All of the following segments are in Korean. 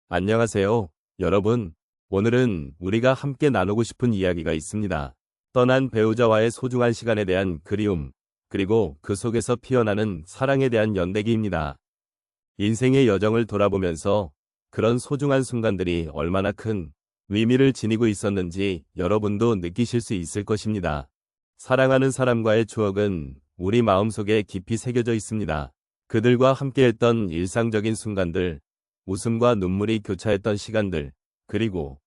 안녕하세요, 여러분. 오늘은 우리가 함께 나누고 싶은 이야기가 있습니다. 떠난 배우자와의 소중한 시간에 대한 그리움, 그리고 그 속에서 피어나는 사랑에 대한 연대기입니다. 인생의 여정을 돌아보면서 그런 소중한 순간들이 얼마나 큰 의미를 지니고 있었는지 여러분도 느끼실 수 있을 것입니다. 사랑하는 사람과의 추억은 우리 마음속에 깊이 새겨져 있습니다. 그들과 함께했던 일상적인 순간들, 웃음과 눈물이 교차했던 시간들, 그리고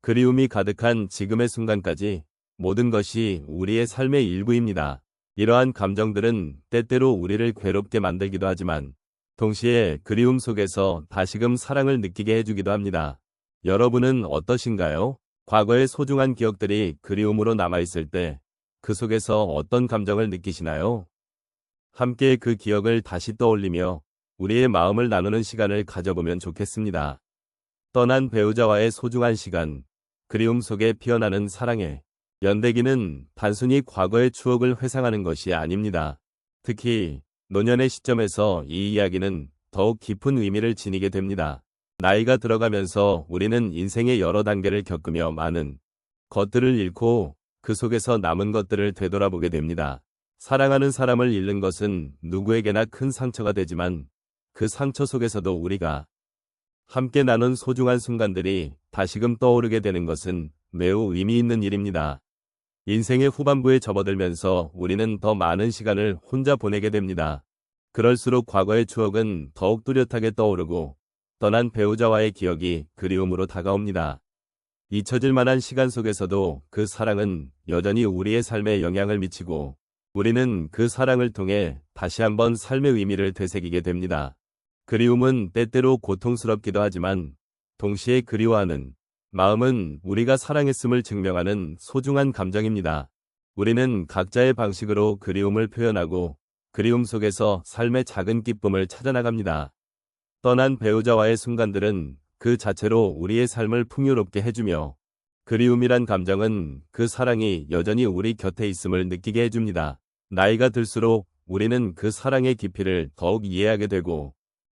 그리움이 가득한 지금의 순간까지 모든 것이 우리의 삶의 일부입니다. 이러한 감정들은 때때로 우리를 괴롭게 만들기도 하지만 동시에 그리움 속에서 다시금 사랑을 느끼게 해주기도 합니다. 여러분은 어떠신가요? 과거의 소중한 기억들이 그리움으로 남아있을 때 그 속에서 어떤 감정을 느끼시나요? 함께 그 기억을 다시 떠올리며 우리의 마음을 나누는 시간을 가져보면 좋겠습니다. 떠난 배우자와의 소중한 시간, 그리움 속에 피어나는 사랑의 연대기는 단순히 과거의 추억을 회상하는 것이 아닙니다. 특히 노년의 시점에서 이 이야기는 더욱 깊은 의미를 지니게 됩니다. 나이가 들어가면서 우리는 인생의 여러 단계를 겪으며 많은 것들을 잃고 그 속에서 남은 것들을 되돌아보게 됩니다. 사랑하는 사람을 잃는 것은 누구에게나 큰 상처가 되지만 그 상처 속에서도 우리가 함께 나눈 소중한 순간들이 다시금 떠오르게 되는 것은 매우 의미 있는 일입니다. 인생의 후반부에 접어들면서 우리는 더 많은 시간을 혼자 보내게 됩니다. 그럴수록 과거의 추억은 더욱 뚜렷하게 떠오르고 떠난 배우자와의 기억이 그리움으로 다가옵니다. 잊혀질 만한 시간 속에서도 그 사랑은 여전히 우리의 삶에 영향을 미치고 우리는 그 사랑을 통해 다시 한번 삶의 의미를 되새기게 됩니다. 그리움은 때때로 고통스럽기도 하지만 동시에 그리워하는 마음은 우리가 사랑했음을 증명하는 소중한 감정입니다. 우리는 각자의 방식으로 그리움을 표현하고 그리움 속에서 삶의 작은 기쁨을 찾아나갑니다. 떠난 배우자와의 순간들은 그 자체로 우리의 삶을 풍요롭게 해주며 그리움이란 감정은 그 사랑이 여전히 우리 곁에 있음을 느끼게 해줍니다. 나이가 들수록 우리는 그 사랑의 깊이를 더욱 이해하게 되고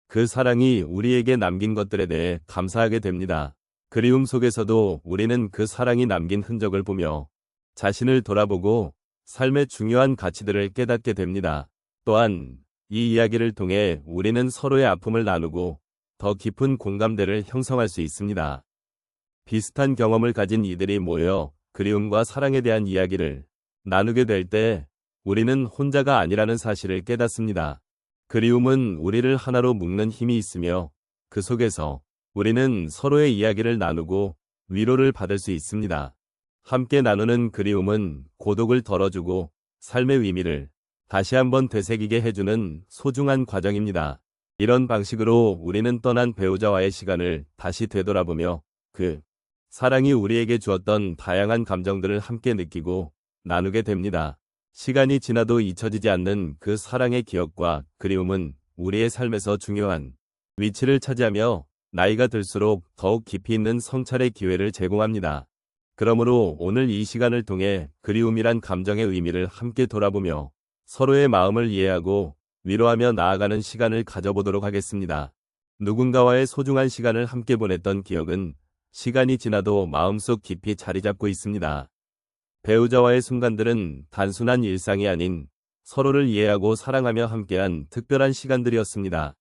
그 사랑이 우리에게 남긴 것들에 대해 감사하게 됩니다. 그리움 속에서도 우리는 그 사랑이 남긴 흔적을 보며 자신을 돌아보고 삶의 중요한 가치들을 깨닫게 됩니다. 또한 이 이야기를 통해 우리는 서로의 아픔을 나누고 더 깊은 공감대를 형성할 수 있습니다. 비슷한 경험을 가진 이들이 모여 그리움과 사랑에 대한 이야기를 나누게 될 때 우리는 혼자가 아니라는 사실을 깨닫습니다. 그리움은 우리를 하나로 묶는 힘이 있으며 그 속에서 우리는 서로의 이야기를 나누고 위로를 받을 수 있습니다. 함께 나누는 그리움은 고독을 덜어주고 삶의 의미를 다시 한번 되새기게 해주는 소중한 과정입니다. 이런 방식으로 우리는 떠난 배우자와의 시간을 다시 되돌아보며 그 사랑이 우리에게 주었던 다양한 감정들을 함께 느끼고 나누게 됩니다. 시간이 지나도 잊혀지지 않는 그 사랑의 기억과 그리움은 우리의 삶에서 중요한 위치를 차지하며 나이가 들수록 더욱 깊이 있는 성찰의 기회를 제공합니다. 그러므로 오늘 이 시간을 통해 그리움이란 감정의 의미를 함께 돌아보며 서로의 마음을 이해하고 위로하며 나아가는 시간을 가져보도록 하겠습니다. 누군가와의 소중한 시간을 함께 보냈던 기억은 시간이 지나도 마음속 깊이 자리 잡고 있습니다. 배우자와의 순간들은 단순한 일상이 아닌 서로를 이해하고 사랑하며 함께한 특별한 시간들이었습니다.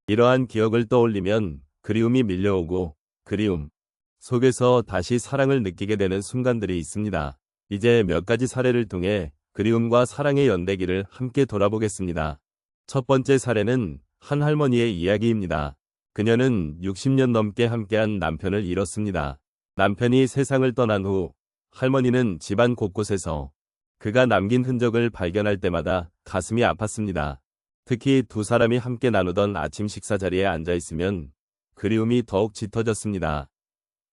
이러한 기억을 떠올리면 그리움이 밀려오고 그리움 속에서 다시 사랑을 느끼게 되는 순간들이 있습니다. 이제 몇 가지 사례를 통해 그리움과 사랑의 연대기를 함께 돌아보겠습니다. 첫 번째 사례는 한 할머니의 이야기입니다. 그녀는 60년 넘게 함께한 남편을 잃었습니다. 남편이 세상을 떠난 후 할머니는 집안 곳곳에서 그가 남긴 흔적을 발견할 때마다 가슴이 아팠습니다. 특히 두 사람이 함께 나누던 아침 식사 자리에 앉아 있으면 그리움이 더욱 짙어졌습니다.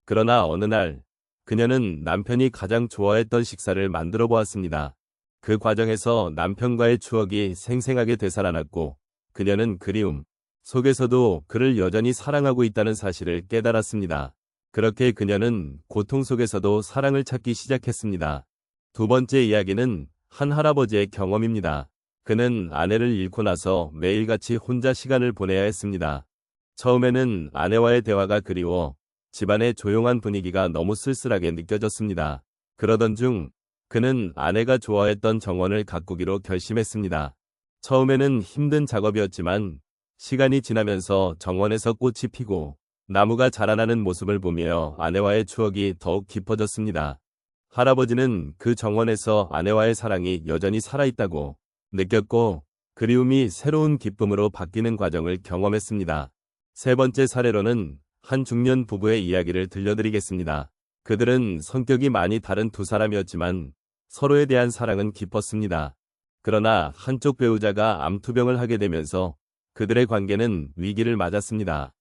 그러나 어느 날 그녀는 남편이 가장 좋아했던 식사를 만들어 보았습니다. 그 과정에서 남편과의 추억이 생생하게 되살아났고 그녀는 그리움 속에서도 그를 여전히 사랑하고 있다는 사실을 깨달았습니다. 그렇게 그녀는 고통 속에서도 사랑을 찾기 시작했습니다. 두 번째 이야기는 한 할아버지의 경험입니다. 그는 아내를 잃고 나서 매일같이 혼자 시간을 보내야 했습니다. 처음에는 아내와의 대화가 그리워 집안의 조용한 분위기가 너무 쓸쓸하게 느껴졌습니다. 그러던 중 그는 아내가 좋아했던 정원을 가꾸기로 결심했습니다. 처음에는 힘든 작업이었지만 시간이 지나면서 정원에서 꽃이 피고 나무가 자라나는 모습을 보며 아내와의 추억이 더욱 깊어졌습니다. 할아버지는 그 정원에서 아내와의 사랑이 여전히 살아있다고 느꼈고 그리움이 새로운 기쁨으로 바뀌는 과정을 경험했습니다. 세 번째 사례로는 한 중년 부부의 이야기를 들려드리겠습니다. 그들은 성격이 많이 다른 두 사람이었지만 서로에 대한 사랑은 깊었습니다. 그러나 한쪽 배우자가 암투병을 하게 되면서 그들의 관계는 위기를 맞았습니다.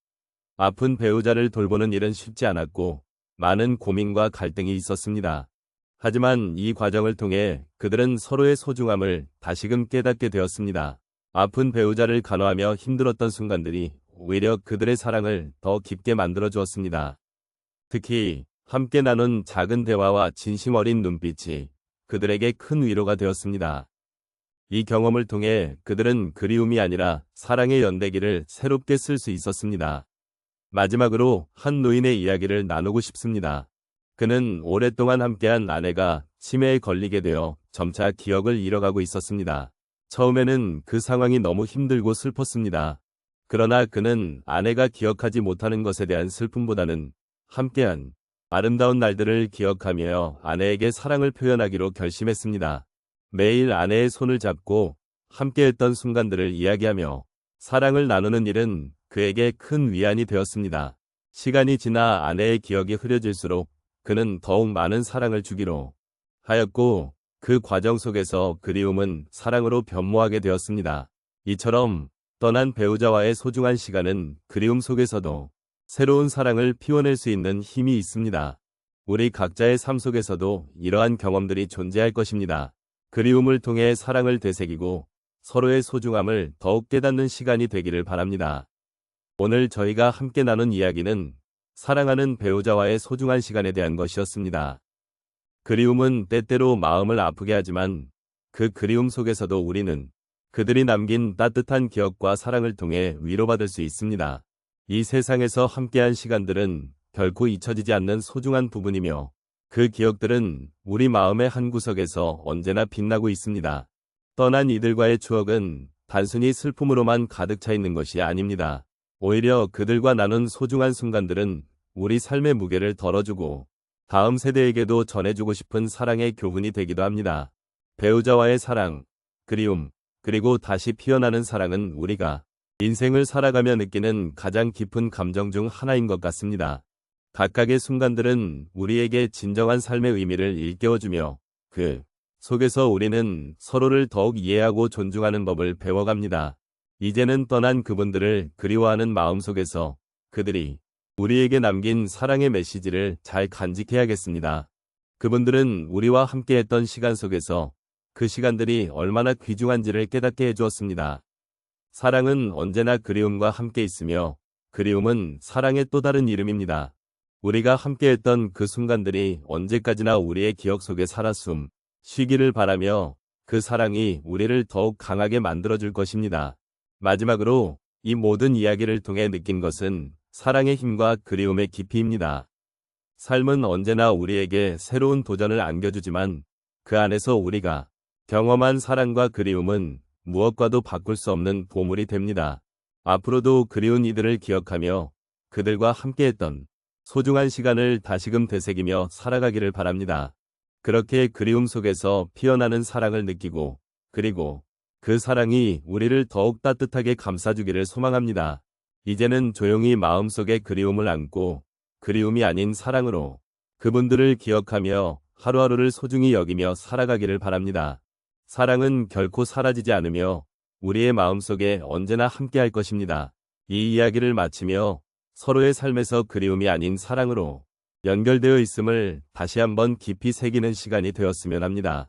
아픈 배우자를 돌보는 일은 쉽지 않았고 많은 고민과 갈등이 있었습니다. 하지만 이 과정을 통해 그들은 서로의 소중함을 다시금 깨닫게 되었습니다. 아픈 배우자를 간호하며 힘들었던 순간들이 오히려 그들의 사랑을 더 깊게 만들어 주었습니다. 특히 함께 나눈 작은 대화와 진심 어린 눈빛이 그들에게 큰 위로가 되었습니다. 이 경험을 통해 그들은 그리움이 아니라 사랑의 연대기를 새롭게 쓸 수 있었습니다. 마지막으로 한 노인의 이야기를 나누고 싶습니다. 그는 오랫동안 함께한 아내가 치매에 걸리게 되어 점차 기억을 잃어가고 있었습니다. 처음에는 그 상황이 너무 힘들고 슬펐습니다. 그러나 그는 아내가 기억하지 못하는 것에 대한 슬픔보다는 함께한 아름다운 날들을 기억하며 아내에게 사랑을 표현하기로 결심했습니다. 매일 아내의 손을 잡고 함께했던 순간들을 이야기하며 사랑을 나누는 일은 그에게 큰 위안이 되었습니다. 시간이 지나 아내의 기억이 흐려질수록 그는 더욱 많은 사랑을 주기로 하였고 그 과정 속에서 그리움은 사랑으로 변모하게 되었습니다. 이처럼 떠난 배우자와의 소중한 시간은 그리움 속에서도 새로운 사랑을 피워낼 수 있는 힘이 있습니다. 우리 각자의 삶 속에서도 이러한 경험들이 존재할 것입니다. 그리움을 통해 사랑을 되새기고 서로의 소중함을 더욱 깨닫는 시간이 되기를 바랍니다. 오늘 저희가 함께 나눈 이야기는 사랑하는 배우자와의 소중한 시간에 대한 것이었습니다. 그리움은 때때로 마음을 아프게 하지만 그 그리움 속에서도 우리는 그들이 남긴 따뜻한 기억과 사랑을 통해 위로받을 수 있습니다. 이 세상에서 함께한 시간들은 결코 잊혀지지 않는 소중한 부분이며 그 기억들은 우리 마음의 한구석에서 언제나 빛나고 있습니다. 떠난 이들과의 추억은 단순히 슬픔으로만 가득 차 있는 것이 아닙니다. 오히려 그들과 나눈 소중한 순간들은 우리 삶의 무게를 덜어주고 다음 세대에게도 전해주고 싶은 사랑의 교훈이 되기도 합니다. 배우자와의 사랑, 그리움, 그리고 다시 피어나는 사랑은 우리가 인생을 살아가며 느끼는 가장 깊은 감정 중 하나인 것 같습니다. 각각의 순간들은 우리에게 진정한 삶의 의미를 일깨워주며 그 속에서 우리는 서로를 더욱 이해하고 존중하는 법을 배워갑니다. 이제는 떠난 그분들을 그리워하는 마음속에서 그들이 우리에게 남긴 사랑의 메시지를 잘 간직해야겠습니다. 그분들은 우리와 함께했던 시간 속에서 그 시간들이 얼마나 귀중한지를 깨닫게 해주었습니다. 사랑은 언제나 그리움과 함께 있으며 그리움은 사랑의 또 다른 이름입니다. 우리가 함께했던 그 순간들이 언제까지나 우리의 기억 속에 쉬기를 바라며 그 사랑이 우리를 더욱 강하게 만들어줄 것입니다. 마지막으로 이 모든 이야기를 통해 느낀 것은 사랑의 힘과 그리움의 깊이입니다. 삶은 언제나 우리에게 새로운 도전을 안겨주지만 그 안에서 우리가 경험한 사랑과 그리움은 무엇과도 바꿀 수 없는 보물이 됩니다. 앞으로도 그리운 이들을 기억하며 그들과 함께했던 소중한 시간을 다시금 되새기며 살아가기를 바랍니다. 그렇게 그리움 속에서 피어나는 사랑을 느끼고 그리고 그 사랑이 우리를 더욱 따뜻하게 감싸주기를 소망합니다. 이제는 조용히 마음속에 그리움을 안고 그리움이 아닌 사랑으로 그분들을 기억하며 하루하루를 소중히 여기며 살아가기를 바랍니다. 사랑은 결코 사라지지 않으며 우리의 마음속에 언제나 함께할 것입니다. 이 이야기를 마치며 서로의 삶에서 그리움이 아닌 사랑으로 연결되어 있음을 다시 한번 깊이 새기는 시간이 되었으면 합니다.